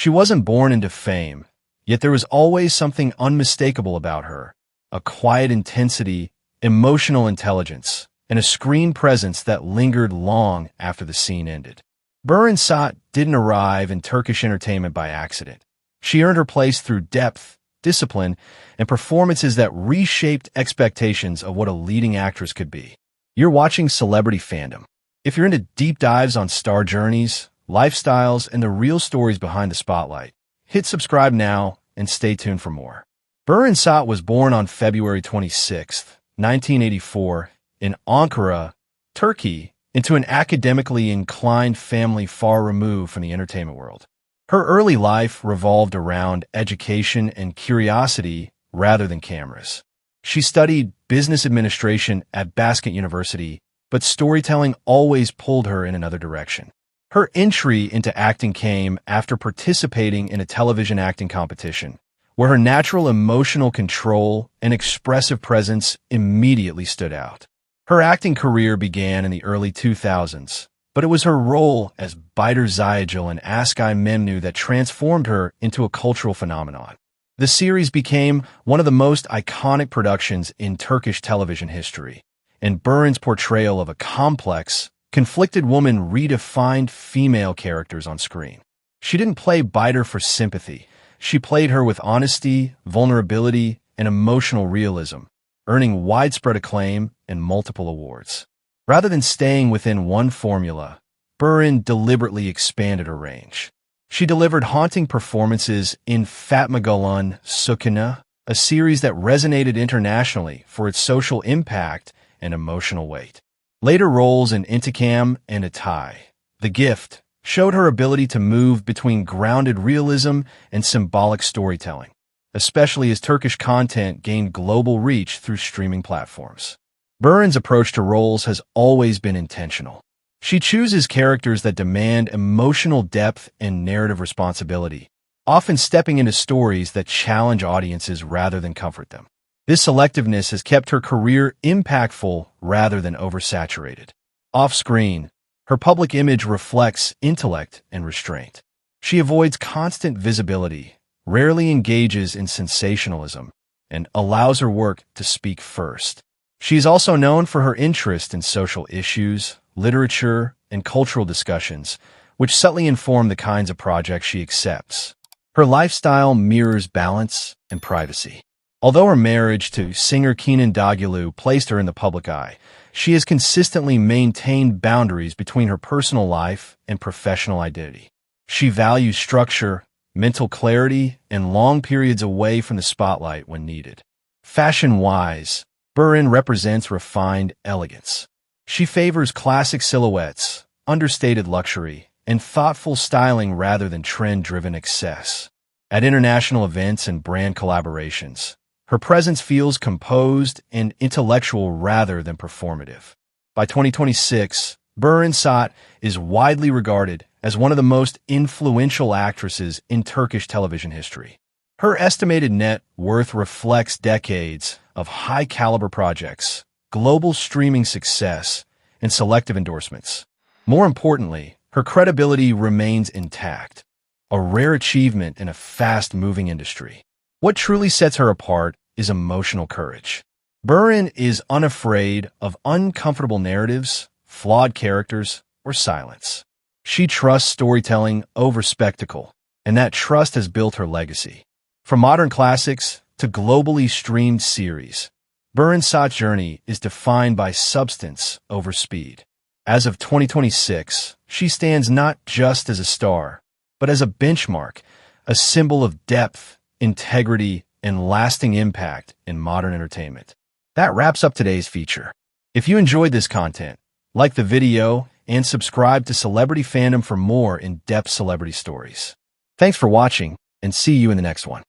She wasn't born into fame, yet there was always something unmistakable about her, a quiet intensity, emotional intelligence, and a screen presence that lingered long after the scene ended. Beren Saat didn't arrive in Turkish entertainment by accident. She earned her place through depth, discipline, and performances that reshaped expectations of what a leading actress could be. You're watching Celebrity Fandom. If you're into deep dives on star journeys, lifestyles, and the real stories behind the spotlight, hit subscribe now and stay tuned for more. Beren Saat was born on February 26, 1984, in Ankara, Turkey, into an academically inclined family far removed from the entertainment world. Her early life revolved around education and curiosity rather than cameras. She studied business administration at Basket University, but storytelling always pulled her in another direction. Her entry into acting came after participating in a television acting competition, where her natural emotional control and expressive presence immediately stood out. Her acting career began in the early 2000s, but it was her role as Beren Saat in Aşk-ı Memnu that transformed her into a cultural phenomenon. The series became one of the most iconic productions in Turkish television history, and Beren's portrayal of a complex, conflicted woman redefined female characters on screen. She didn't play Biter for sympathy. She played her with honesty, vulnerability, and emotional realism, earning widespread acclaim and multiple awards. Rather than staying within one formula, Beren deliberately expanded her range. She delivered haunting performances in Fatma Gül'ün Sükûn'u, a series that resonated internationally for its social impact and emotional weight. Later roles in Intikam and Atay, The Gift, showed her ability to move between grounded realism and symbolic storytelling, especially as Turkish content gained global reach through streaming platforms. Beren's approach to roles has always been intentional. She chooses characters that demand emotional depth and narrative responsibility, often stepping into stories that challenge audiences rather than comfort them. This selectiveness has kept her career impactful rather than oversaturated. Off-screen, her public image reflects intellect and restraint. She avoids constant visibility, rarely engages in sensationalism, and allows her work to speak first. She is also known for her interest in social issues, literature, and cultural discussions, which subtly inform the kinds of projects she accepts. Her lifestyle mirrors balance and privacy. Although her marriage to singer Kenan Doğulu placed her in the public eye, she has consistently maintained boundaries between her personal life and professional identity. She values structure, mental clarity, and long periods away from the spotlight when needed. Fashion-wise, Beren represents refined elegance. She favors classic silhouettes, understated luxury, and thoughtful styling rather than trend-driven excess. At international events and brand collaborations, her presence feels composed and intellectual rather than performative. By 2026, Beren Saat is widely regarded as one of the most influential actresses in Turkish television history. Her estimated net worth reflects decades of high-caliber projects, global streaming success, and selective endorsements. More importantly, her credibility remains intact, a rare achievement in a fast-moving industry. What truly sets her apart is emotional courage. Beren is unafraid of uncomfortable narratives, flawed characters, or silence. She trusts storytelling over spectacle, and that trust has built her legacy. From modern classics to globally streamed series, Beren Saat's journey is defined by substance over speed. As of 2026, she stands not just as a star, but as a benchmark, a symbol of depth, integrity, and lasting impact in modern entertainment. That wraps up today's feature. If you enjoyed this content, like the video and subscribe to Celebrity Fandom for more in-depth celebrity stories. Thanks for watching, and see you in the next one.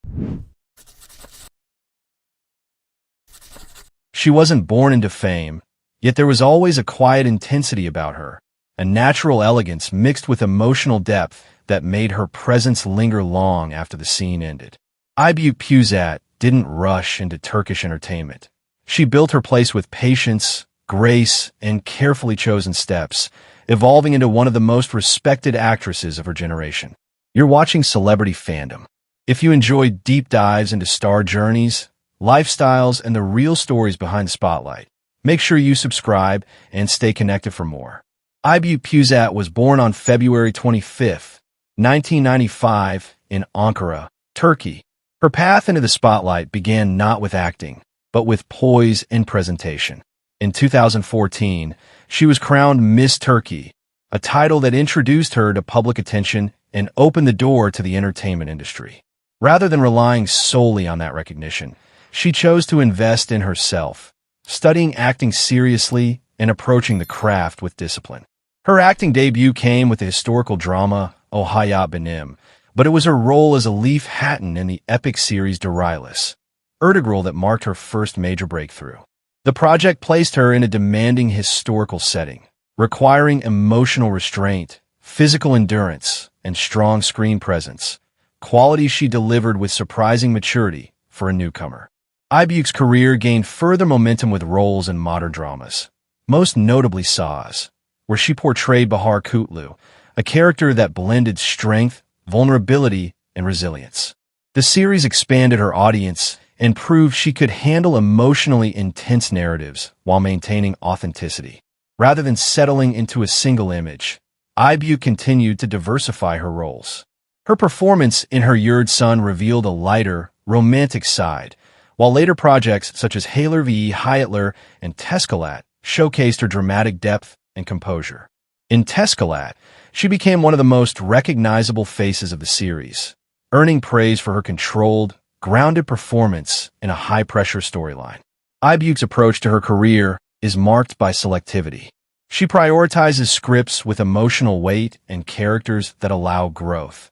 She wasn't born into fame, yet there was always a quiet intensity about her, a natural elegance mixed with emotional depth that made her presence linger long after the scene ended. Aybüke Pusat didn't rush into Turkish entertainment. She built her place with patience, grace, and carefully chosen steps, evolving into one of the most respected actresses of her generation. You're watching Celebrity Fandom. If you enjoy deep dives into star journeys, lifestyles, and the real stories behind the spotlight, make sure you subscribe and stay connected for more. Aybüke Pusat was born on February 25, 1995, in Ankara, Turkey. Her path into the spotlight began not with acting, but with poise and presentation. In 2014, she was crowned Miss Turkey, a title that introduced her to public attention and opened the door to the entertainment industry. Rather than relying solely on that recognition, she chose to invest in herself, studying acting seriously and approaching the craft with discipline. Her acting debut came with the historical drama O Hayat Benim, but it was her role as Elif Hatton in the epic series Dramalist, that marked her first major breakthrough. The project placed her in a demanding historical setting, requiring emotional restraint, physical endurance, and strong screen presence, qualities she delivered with surprising maturity for a newcomer. Aybüke's career gained further momentum with roles in modern dramas, most notably Saz, where she portrayed Bahar Kutlu, a character that blended strength, vulnerability, and resilience. The series expanded her audience and proved she could handle emotionally intense narratives while maintaining authenticity. Rather than settling into a single image, Aybüke continued to diversify her roles. Her performance in Her Yurd Son revealed a lighter, romantic side, while later projects such as Hayler v. Hayatler and Teşkilat showcased her dramatic depth and composure. In Teşkilat, she became one of the most recognizable faces of the series, earning praise for her controlled, grounded performance in a high-pressure storyline. Aybüke's approach to her career is marked by selectivity. She prioritizes scripts with emotional weight and characters that allow growth,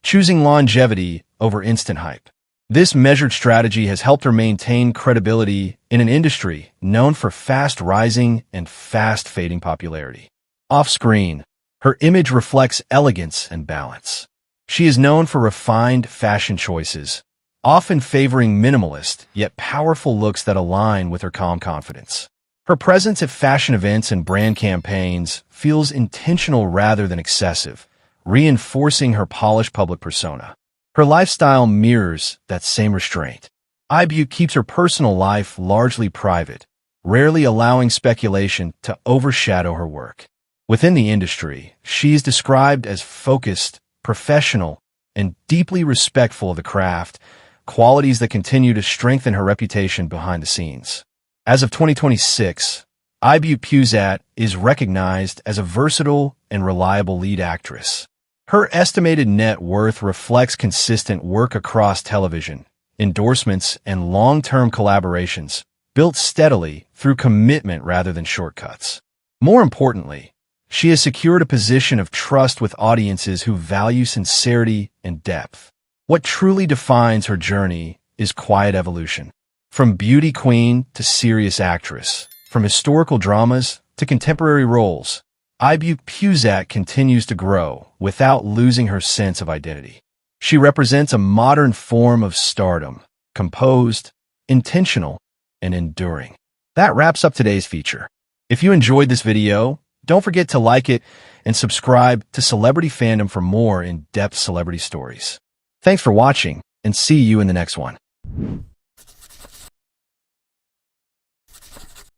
choosing longevity over instant hype. This measured strategy has helped her maintain credibility in an industry known for fast-rising and fast-fading popularity. Off-screen, her image reflects elegance and balance. She is known for refined fashion choices, often favoring minimalist yet powerful looks that align with her calm confidence. Her presence at fashion events and brand campaigns feels intentional rather than excessive, reinforcing her polished public persona. Her lifestyle mirrors that same restraint. Aybüke keeps her personal life largely private, rarely allowing speculation to overshadow her work. Within the industry, she is described as focused, professional, and deeply respectful of the craft, qualities that continue to strengthen her reputation behind the scenes. As of 2026, Aybüke Pusat is recognized as a versatile and reliable lead actress. Her estimated net worth reflects consistent work across television, endorsements, and long-term collaborations, built steadily through commitment rather than shortcuts. More importantly, she has secured a position of trust with audiences who value sincerity and depth. What truly defines her journey is quiet evolution. From beauty queen to serious actress, from historical dramas to contemporary roles, Aybüke Pusat continues to grow without losing her sense of identity. She represents a modern form of stardom, composed, intentional, and enduring. That wraps up today's feature. If you enjoyed this video, don't forget to like it and subscribe to Celebrity Fandom for more in-depth celebrity stories. Thanks for watching, and see you in the next one.